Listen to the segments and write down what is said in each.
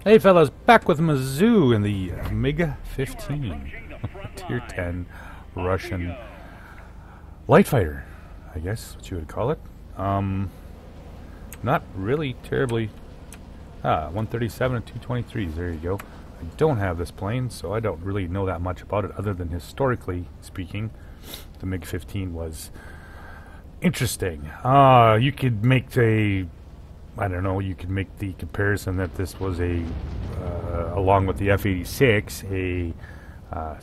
Hey fellas, back with Mizu in the Mig-15, Tier 10 Russian light fighter, I guess what you would call it. Not really terribly. 137 and 223s, there you go. I don't have this plane, so I don't really know that much about it, other than historically speaking, the Mig-15 was interesting. You could make I don't know, you could make the comparison that this was along with the F-86, a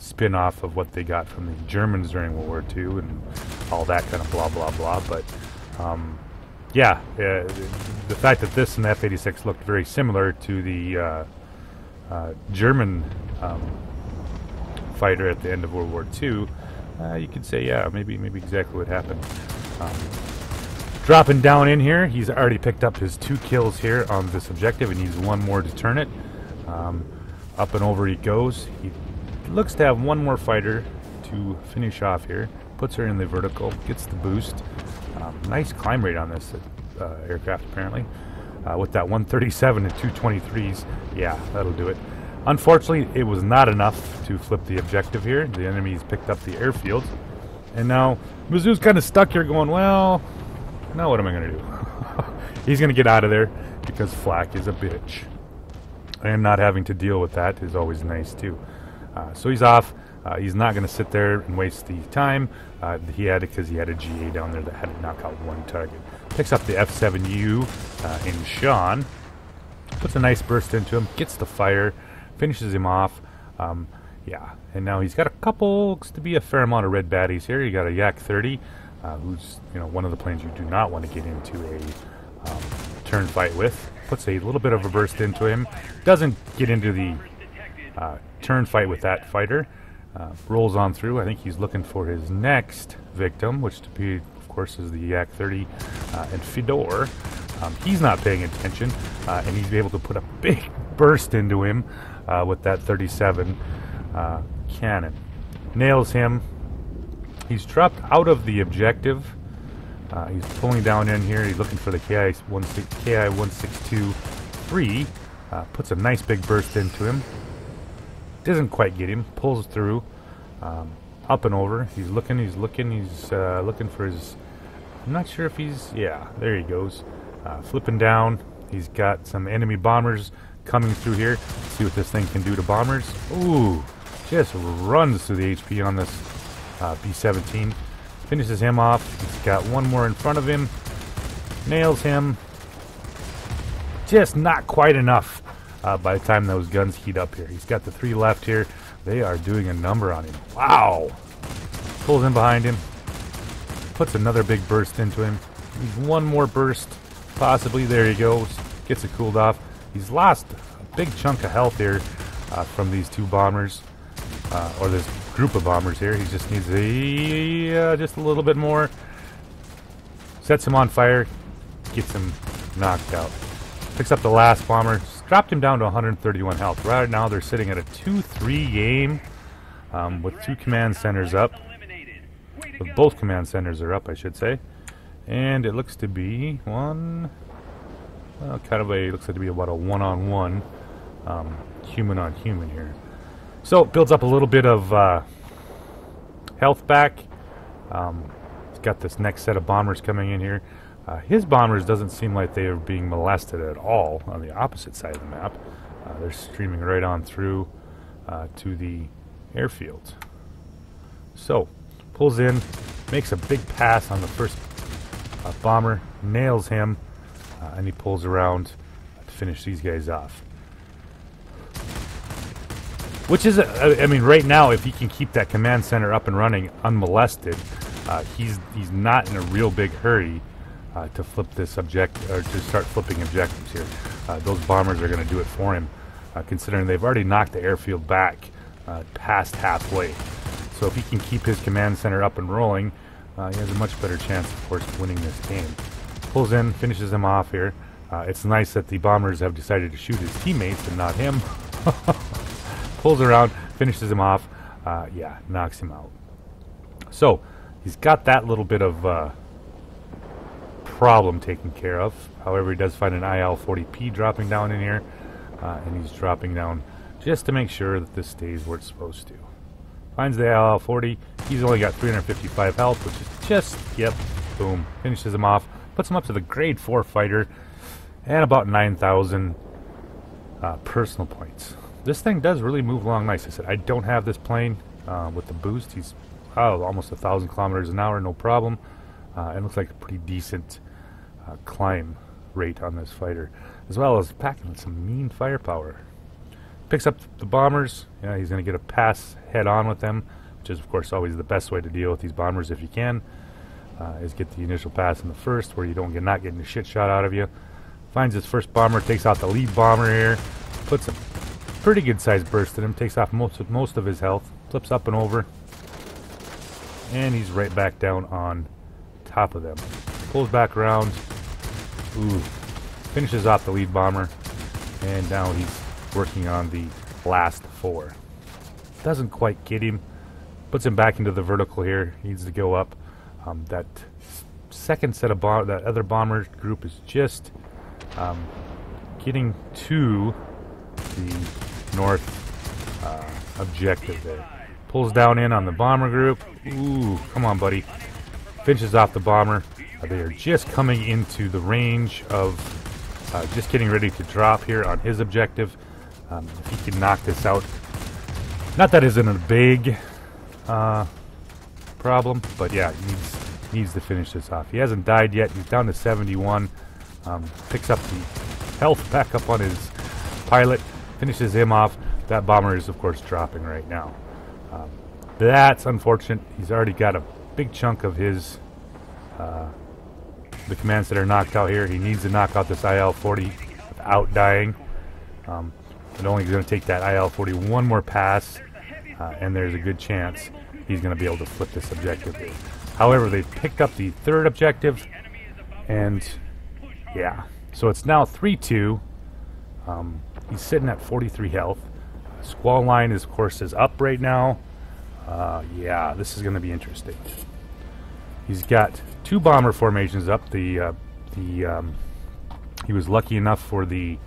spin-off of what they got from the Germans during World War II and all that kind of blah, blah, blah. But, the fact that this and the F-86 looked very similar to the German fighter at the end of World War II, you could say, yeah, maybe exactly what happened. Dropping down in here, he's already picked up his 2 kills here on this objective. He needs 1 more to turn it. Up and over he goes. He looks to have 1 more fighter to finish off here. Puts her in the vertical, gets the boost. Nice climb rate on this aircraft apparently. With that 137 and 223s, yeah, that'll do it. Unfortunately, it was not enough to flip the objective here. The enemy's picked up the airfield. And now, Mizu's kind of stuck here going, well, now what am I going to do? He's going to get out of there because flak is a bitch. And not having to deal with that is always nice too. So he's off. He's not going to sit there and waste the time. He had it because he had a GA down there that had to knock out 1 target. Picks up the F7U in Sean. Puts a nice burst into him. Gets the fire. Finishes him off. Yeah. And now he's got a couple, looks to be a fair amount of red baddies here. You got a Yak 30. Who's one of the planes you do not want to get into a turn fight with. Puts a little bit of a burst into him. Doesn't get into the turn fight with that fighter. Rolls on through. I think he's looking for his next victim, which to be, of course, is the Yak 30 and Fedor. He's not paying attention, and he's able to put a big burst into him with that 37 cannon. Nails him. He's dropped out of the objective. He's pulling down in here. He's looking for the KI-162-3. Puts a nice big burst into him. Doesn't quite get him. Pulls through. Up and over. He's looking. He's looking for his... I'm not sure if he's... Yeah, there he goes. Flipping down. He's got some enemy bombers coming through here. Let's see what this thing can do to bombers. Ooh. Just runs through the HP on this B-17. Finishes him off. He's got 1 more in front of him. Nails him. Just not quite enough by the time those guns heat up here. He's got the 3 left here. They are doing a number on him. Wow. Pulls in behind him. Puts another big burst into him. Needs 1 more burst. Possibly. There he goes. Gets it cooled off. He's lost a big chunk of health here from these 2 bombers. Or this group of bombers here. He just needs just a little bit more. Sets him on fire. Gets him knocked out. Picks up the last bomber. Dropped him down to 131 health. Right now they're sitting at a 2-3 game with 2 command centers up. With both command centers are up, I should say. And it looks to be looks like to be about a one-on-one human on human here. So it builds up a little bit of health back. He's got this next set of bombers coming in here. His bombers doesn't seem like they are being molested at all on the opposite side of the map. They're streaming right on through to the airfield. So pulls in, makes a big pass on the first bomber, nails him, and he pulls around to finish these guys off. Which is, I mean, right now, if he can keep that command center up and running unmolested, he's not in a real big hurry to flip this or to start flipping objectives here. Those bombers are going to do it for him, considering they've already knocked the airfield back past halfway. So if he can keep his command center up and rolling, he has a much better chance, of course, of winning this game. Pulls in, finishes him off here. It's nice that the bombers have decided to shoot his teammates and not him. Pulls around, finishes him off, yeah, knocks him out. So, he's got that little bit of problem taken care of. However, he does find an IL-40P dropping down in here. and he's dropping down just to make sure that this stays where it's supposed to. Finds the IL-40. He's only got 355 health, which is just, yep, boom, finishes him off. Puts him up to the grade 4 fighter and about 9,000 personal points. This thing does really move along nice. I said I don't have this plane with the boost. He's almost 1,000 kilometers an hour, no problem. It looks like a pretty decent climb rate on this fighter, as well as packing some mean firepower. Picks up the bombers. Yeah, he's going to get a pass head on with them, which is of course always the best way to deal with these bombers if you can. Is get the initial pass in the first, where you don't get not getting a shit shot out of you. Finds his first bomber, takes out the lead bomber here, puts a pretty good sized burst in him, takes off most of his health, flips up and over, and he's right back down on top of them. Pulls back around, finishes off the lead bomber, and now he's working on the last 4. Doesn't quite get him, puts him back into the vertical here, needs to go up. That second set of that other bomber group is just getting to the north objective there. Pulls down in on the bomber group. Come on, buddy. Finishes off the bomber. They are just coming into the range of just getting ready to drop here on his objective. If he can knock this out. Not that isn't a big problem, but yeah, he needs to finish this off. He hasn't died yet. He's down to 71. Picks up the health back up on his pilot. Finishes him off. That bomber is, of course, dropping right now. That's unfortunate. He's already got a big chunk of his the commands that are knocked out here. He needs to knock out this IL-40 without dying. It only going to take that IL-40 one more pass, and there's a good chance he's going to be able to flip this objective here. However, they picked up the third objective, and yeah, so it's now 3-2. He's sitting at 43 health. Squall line is, of course, is up right now. Yeah, this is going to be interesting. He's got 2 bomber formations up. He was lucky enough for the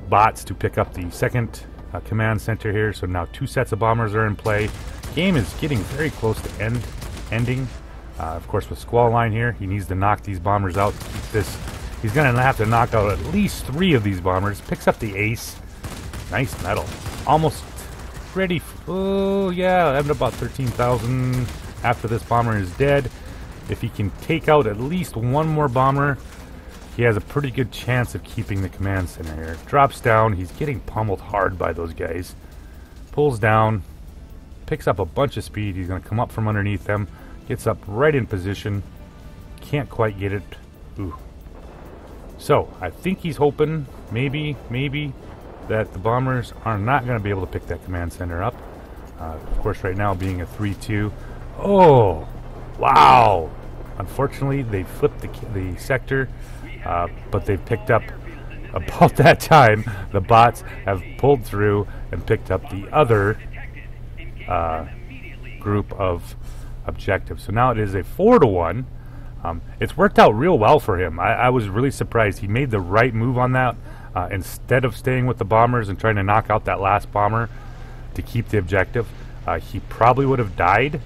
bots to pick up the second command center here, so now 2 sets of bombers are in play. Game is getting very close to ending. Of course, with Squall line here, he needs to knock these bombers out to keep this. He's going to have to knock out at least 3 of these bombers. Picks up the ace. Nice medal. Almost ready. Oh yeah, I'm at about 13,000 after this bomber is dead. If he can take out at least 1 more bomber, he has a pretty good chance of keeping the command center here. Drops down. He's getting pummeled hard by those guys. Pulls down. Picks up a bunch of speed. He's going to come up from underneath them. Gets up right in position. Can't quite get it. So, I think he's hoping, maybe, that the bombers are not going to be able to pick that command center up. Of course, right now being a 3-2. Oh, wow. Unfortunately, they flipped the sector. But they've picked up, about that time, the bots have pulled through and picked up the other group of objectives. So now it is a 4-1. It's worked out real well for him. I was really surprised. He made the right move on that. Instead of staying with the bombers and trying to knock out that last bomber to keep the objective, he probably would have died,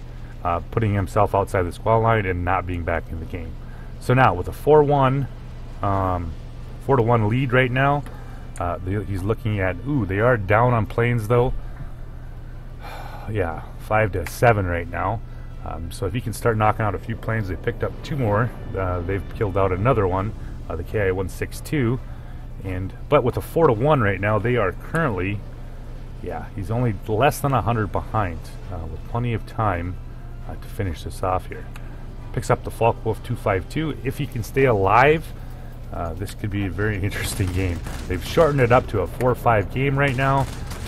putting himself outside the squall line and not being back in the game. So now with a 4-1 lead right now, he's looking at, they are down on planes though. Yeah, 5-7 right now. So if he can start knocking out a few planes, they picked up 2 more. They've killed out another one, the KI-162. But with a 4-1 right now, they are currently, he's only less than 100 behind, with plenty of time to finish this off here. Picks up the Falkwolf 252. If he can stay alive, this could be a very interesting game. They've shortened it up to a 4-5 game right now.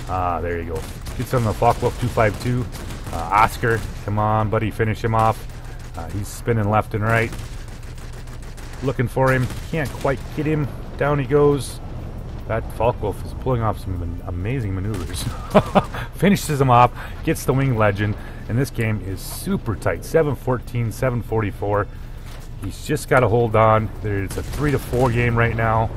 There you go. Gets on the Falkwolf 252. Oscar, come on, buddy, finish him off. He's spinning left and right. Looking for him. Can't quite get him. Down he goes. That Falkwolf is pulling off some amazing maneuvers. Finishes him off. Gets the Wing Legend. And this game is super tight. 7-14, 7-44. He's just got to hold on. It's a 3-4 game right now.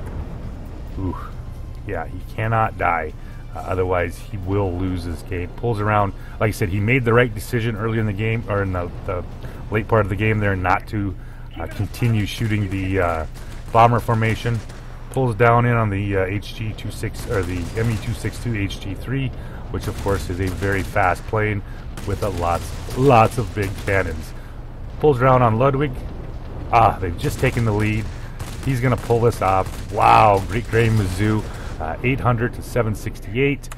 Yeah, he cannot die. Otherwise, he will lose this game. Pulls around. Like I said, he made the right decision earlier in the game, or in the late part of the game there, not to continue shooting the bomber formation. Pulls down in on the HG-26 or the ME-262 HG-3, which of course is a very fast plane with lots of big cannons. Pulls around on Ludwig. They've just taken the lead. He's gonna pull this off. Wow, great Mizu. 800 to 768.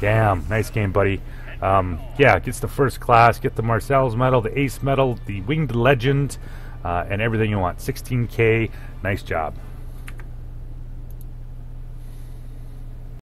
Damn, nice game, buddy. Yeah, gets the first class, get the Marcel's medal, the Ace medal, the Winged Legend, and everything you want. 16K. Nice job.